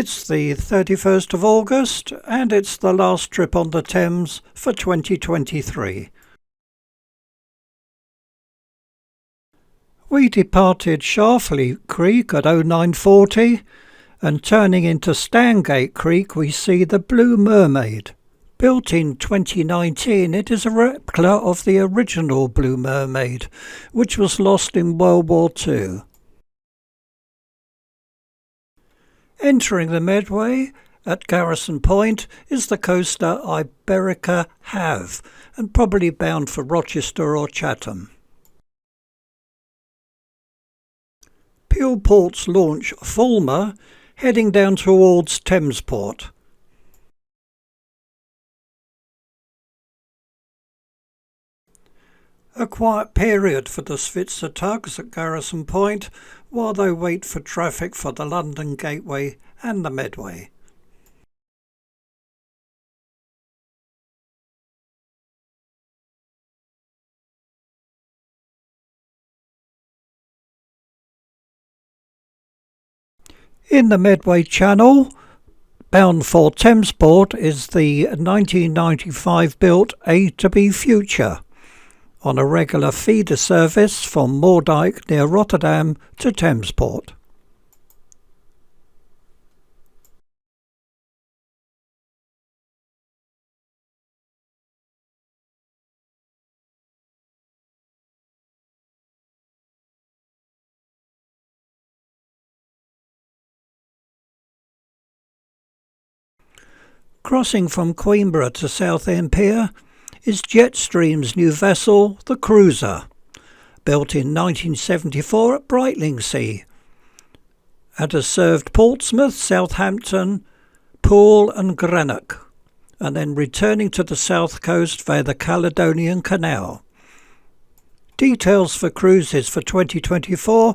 It's the 31st of August and it's the last trip on the Thames for 2023. We departed Scharfley Creek at 0940 and turning into Stangate Creek we see the Blue Mermaid. Built in 2019, it is a replica of the original Blue Mermaid, which was lost in World War II. Entering the Medway at Garrison Point is the coaster Iberica Have, and probably bound for Rochester or Chatham. Peel Port's launch Fulmer, heading down towards Thamesport. A quiet period for the Svitzer tugs at Garrison Point while they wait for traffic for the London Gateway and the Medway. In the Medway Channel, bound for Thamesport, is the 1995 built A-to-B Future, on a regular feeder service from Moordijk near Rotterdam to Thamesport. Crossing from Queenborough to Southend Pier is Jetstream's new vessel, the Cruiser, built in 1974 at Brightlingsea, and has served Portsmouth, Southampton, Poole and Greenock, and then returning to the south coast via the Caledonian Canal. Details for cruises for 2024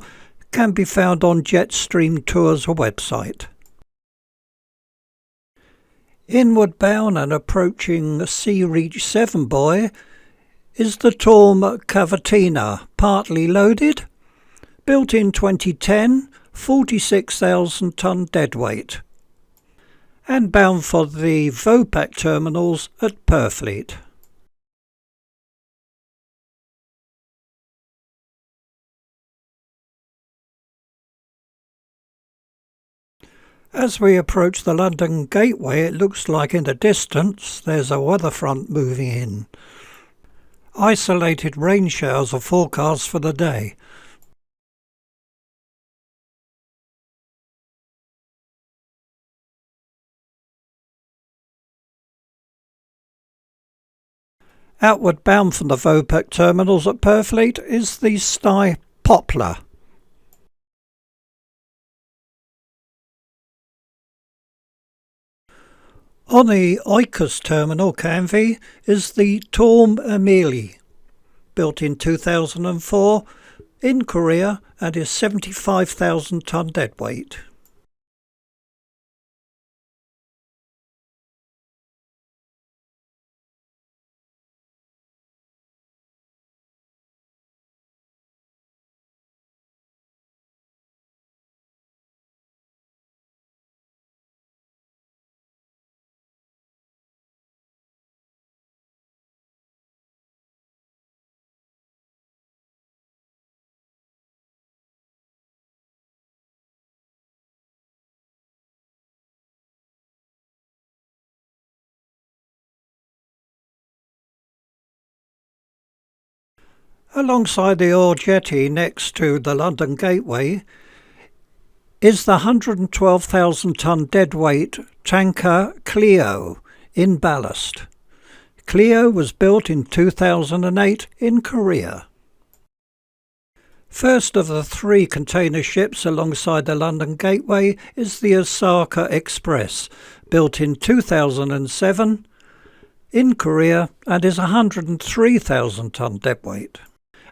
can be found on Jetstream Tours' website. Inward bound and approaching Sea Reach 7 buoy is the Torm Cavatina, partly loaded, built in 2010, 46,000 tonne deadweight, and bound for the Vopak terminals at Purfleet. As we approach the London Gateway, it looks like in the distance there's a weather front moving in. Isolated rain showers are forecast for the day. Outward bound from the Vopak terminals at Purfleet is the Stye Poplar. On the Oikos terminal, Canvey, is the Torm Amelie, built in 2004 in Korea and is 75,000 tonne deadweight. Alongside the Ore Jetty next to the London Gateway is the 112,000 tonne deadweight tanker Clio in ballast. Clio was built in 2008 in Korea. First of the three container ships alongside the London Gateway is the Osaka Express, built in 2007 in Korea and is 103,000 tonne deadweight.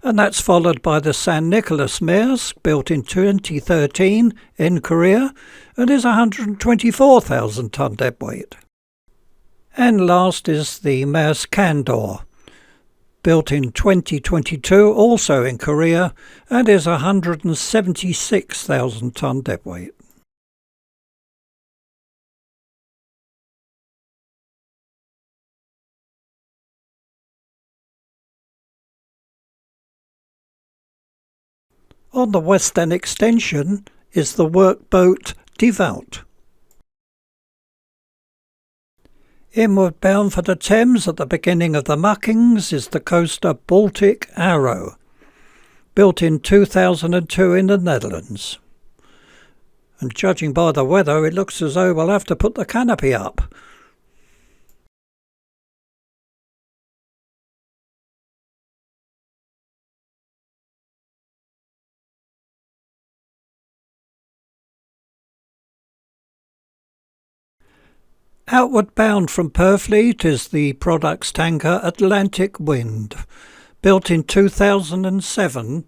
And that's followed by the San Nicolas Maersk, built in 2013 in Korea and is 124,000 tonne deadweight. And last is the Maersk Candor, built in 2022 also in Korea and is 176,000 tonne deadweight. On the western extension is the workboat Devout. Inward bound for the Thames at the beginning of the muckings is the coaster Baltic Arrow, built in 2002 in the Netherlands. And judging by the weather, it looks as though we'll have to put the canopy up. Outward bound from Purfleet is the products tanker Atlantic Wind, built in 2007,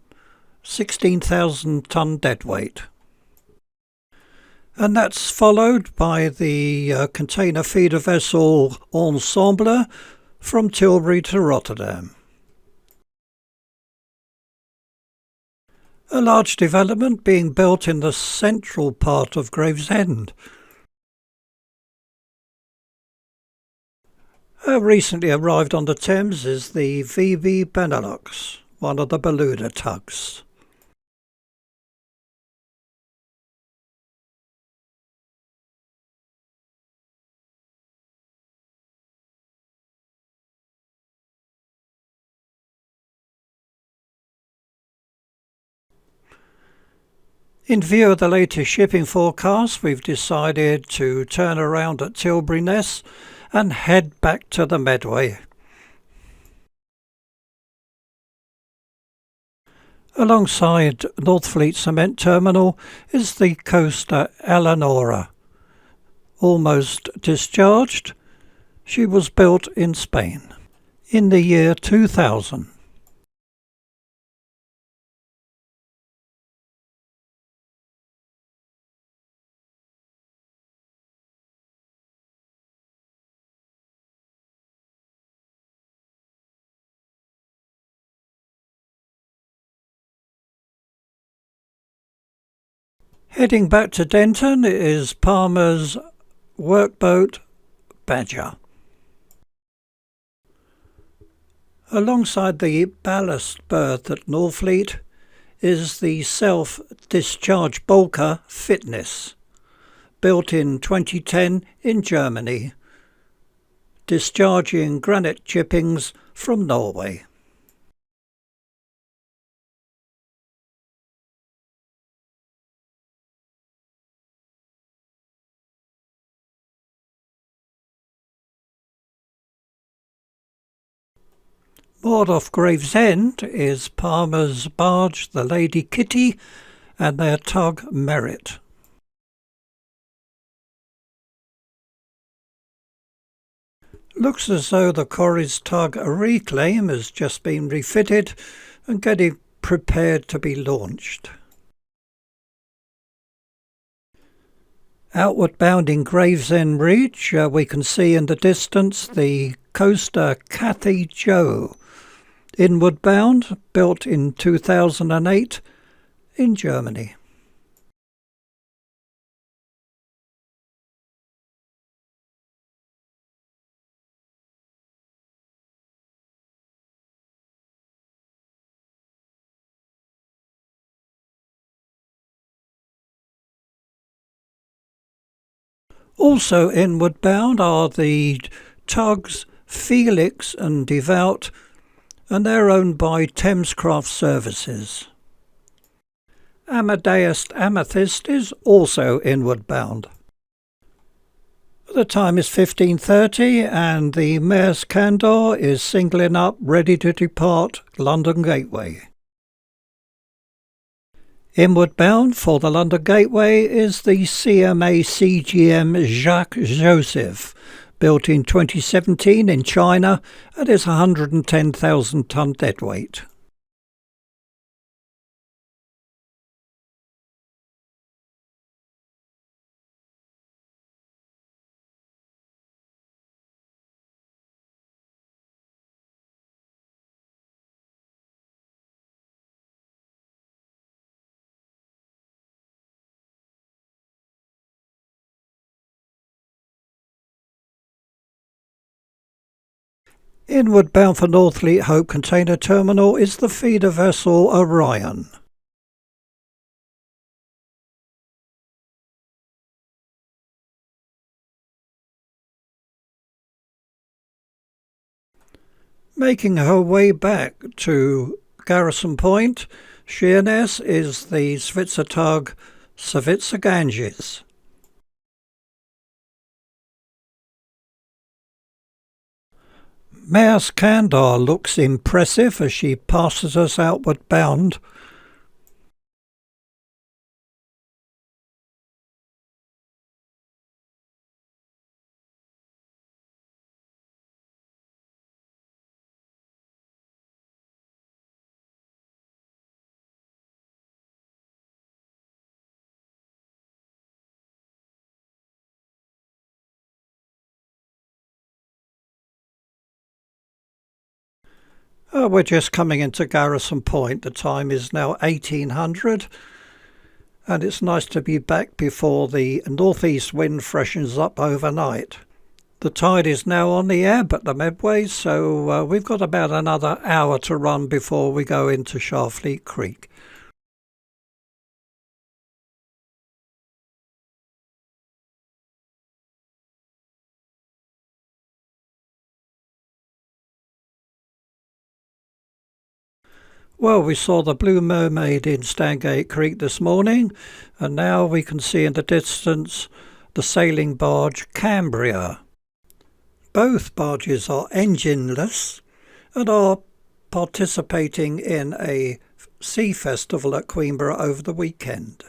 16,000 tonne deadweight. And that's followed by the container feeder vessel Ensemble from Tilbury to Rotterdam. A large development being built in the central part of Gravesend. Recently arrived on the Thames is the VB Benelux, one of the beluga tugs. In view of the latest shipping forecast, we've decided to turn around at Tilburyness and head back to the Medway. Alongside Northfleet Cement Terminal is the coaster Eleonora. Almost discharged, she was built in Spain in the year 2000. Heading back to Denton is Palmer's workboat Badger. Alongside the ballast berth at Northfleet is the self-discharge bulker Fitness, built in 2010 in Germany, discharging granite chippings from Norway. Moored off Gravesend is Palmer's barge the Lady Kitty and their tug Merit. Looks as though the Corrie's tug Reclaim has just been refitted and getting prepared to be launched. Outward bound in Gravesend Reach, we can see in the distance the coaster Cathy Joe. Inward bound, built in 2008 in Germany. Also inward bound are the tugs Felix and Devout, and they're owned by Thames Craft Services. Amadeus Amethyst is also inward bound. The time is 15:30 and the Maersk Candor is singling up ready to depart London Gateway. Inward bound for the London Gateway is the CMA CGM Jacques Joseph, built in 2017 in China and is 110,000 tonne deadweight. Inward bound for Northfleet Hope Container Terminal is the feeder vessel Orion. Making her way back to Garrison Point, Sheerness, is the Svitzer tug Savitzer Ganges. Maer's Candor looks impressive as she passes us outward bound. We're just coming into Garrison Point. The time is now 1800, and it's nice to be back before the northeast wind freshens up overnight. The tide is now on the ebb at the Medway, so we've got about another hour to run before we go into Sharfleet Creek. Well, we saw the Blue Mermaid in Stangate Creek this morning, and now we can see in the distance the sailing barge Cambria. Both barges are engineless and are participating in a sea festival at Queenborough over the weekend.